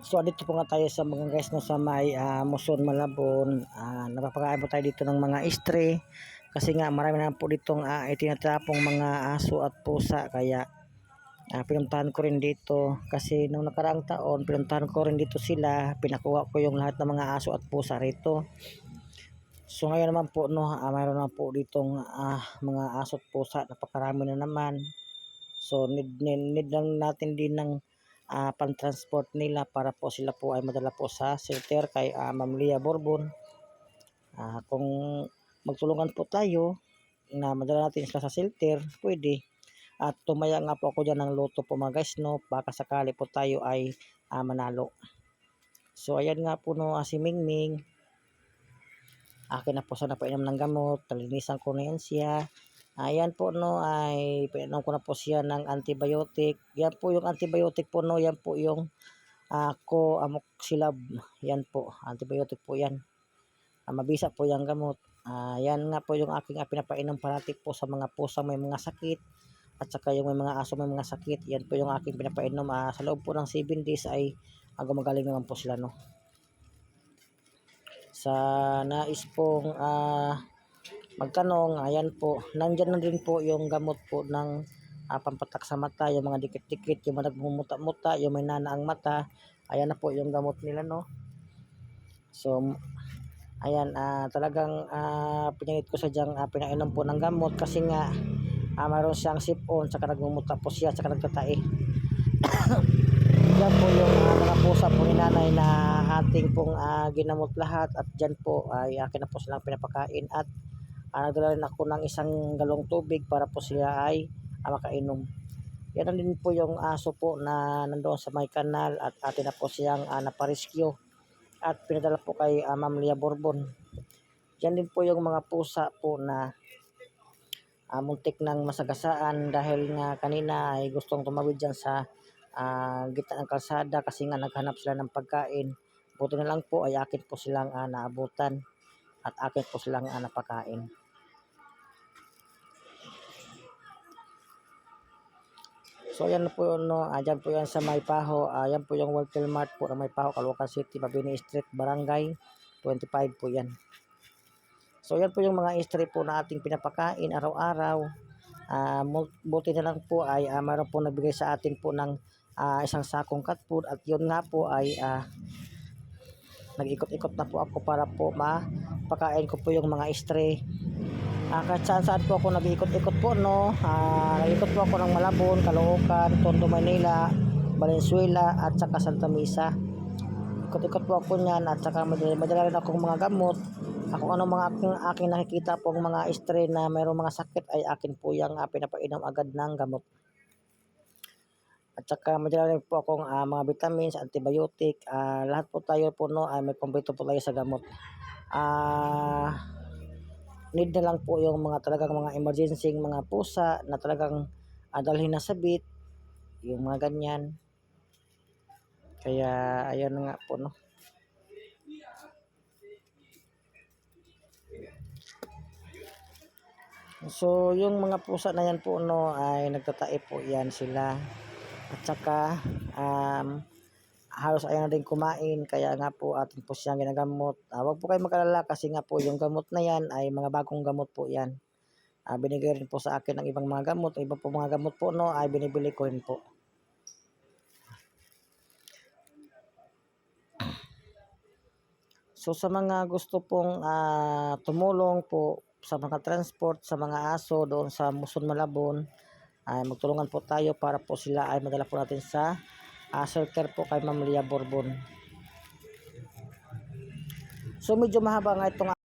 So dito po nga tayo sa mga guys no, sa may Muson Malabon. Napapakain po tayo dito ng mga istre kasi nga marami na po ditong itinatapong mga aso at pusa, kaya pinuntahan ko rin dito kasi nung nakaraang taon pinuntahan ko rin dito sila, pinakuha ko yung lahat ng mga aso at pusa rito. So ngayon naman po no, mayroon na po ditong mga aso at pusa, napakarami na naman. So need lang natin din ng pan-transport nila para po sila po ay madala po sa shelter kay Ma'am Lia Borbon. Kung magtulungan po tayo na madala natin sila sa shelter, pwede. At tumaya nga po ako dyan ng loto po mga guys no, baka sakali po tayo ay manalo. So ayan nga po no, si Mingming, akin na po sana painom ng gamot, talinisan ko na yan siya. Ayan po no, ay pinainom ko na po siya ng antibiotic. Yan po yung antibiotic po no, yan po yung Amoxicillin. Yan po, antibiotic po yan. Mabisa po yung gamot. Yan nga po yung aking pinapainom parati po sa mga pusang may mga sakit at saka yung may mga aso may mga sakit. Yan po yung aking pinapainom. Sa loob po ng 7 days ay gumagaling naman po sila no. Sa nais pong magtanong, ayan po, nandyan na din po yung gamot po ng pampatak sa mata, yung mga dikit-dikit, yung mga nagmumuta-muta, yung may nana ang mata. Ayan na po yung gamot nila no. So ayan, talagang pinanit ko sa dyang pinainom po ng gamot kasi nga mayroon siyang sipon, saka nagmumuta po siya, saka nagtatai. Yan po yung mga pusa po ni nanay na ating pong ginamot lahat, at dyan po ay akin na po silang pinapakain, at nagdala rin ako ng 1 galong tubig para po sila ay makainom. Yan din po yung aso po na nandoon sa may kanal, at atin na po siyang naparescue at pinadala po kay Ma'am Lia Borbon. Yan din po yung mga pusa po na muntik ng masagasaan dahil nga kanina ay gustong tumawid dyan sa gitna ng kalsada kasi nga naghanap sila ng pagkain. Buti na lang po ay akin po silang naabutan at akin po silang napakain. So ayan po no, dyan po yan sa May Paho. Yan po yung Walter Mart po na May Paho, Caloocan City, Mabini Street, Barangay 25 po yan. So yan po yung mga istre po na ating pinapakain araw-araw. Buti na lang po ay mayroon po nagbigay sa atin po ng 1 sakong cat food, at yun nga po ay nag-ikot-ikot na po ako para po mapakain ko po yung mga istre. Kahit saan po ako nag-ikot-ikot po no. Nag-ikot po ako ng Malabon, Caloocan, Tondo, Manila, Valenzuela at saka Santa Mesa. Ikot-ikot po ako niyan, at saka madala rin akong mga gamot. Kung ano mga aking nakikita pong mga istre na mayroong mga sakit ay akin po yung pinapainom agad ng gamot. At saka madala rin po akong mga vitamins, antibiotic. Lahat po tayo po no, may kumpleto po tayo sa gamot. Need na lang po yung mga talagang mga emergency mga pusa na talagang dalhin na sa vet, yung mga ganyan. Kaya ayan nga po no. So yung mga pusa na yan po no ay nagtatae po yan sila, at saka halos ayaw na din kumain, kaya nga po atin po siyang ginagamot. Huwag po kayo mag-alala kasi nga po yung gamot na yan ay mga bagong gamot po yan. Binigay rin po sa akin ng ibang mga gamot, iba po mga gamot po no ay binibili ko rin po. So sa mga gusto pong tumulong po sa mga transport sa mga aso doon sa Muson Malabon, ay magtulungan po tayo para po sila ay madala po natin sa shelter po kay Ma'am Lia Borbon. So medyo mahaba nga itong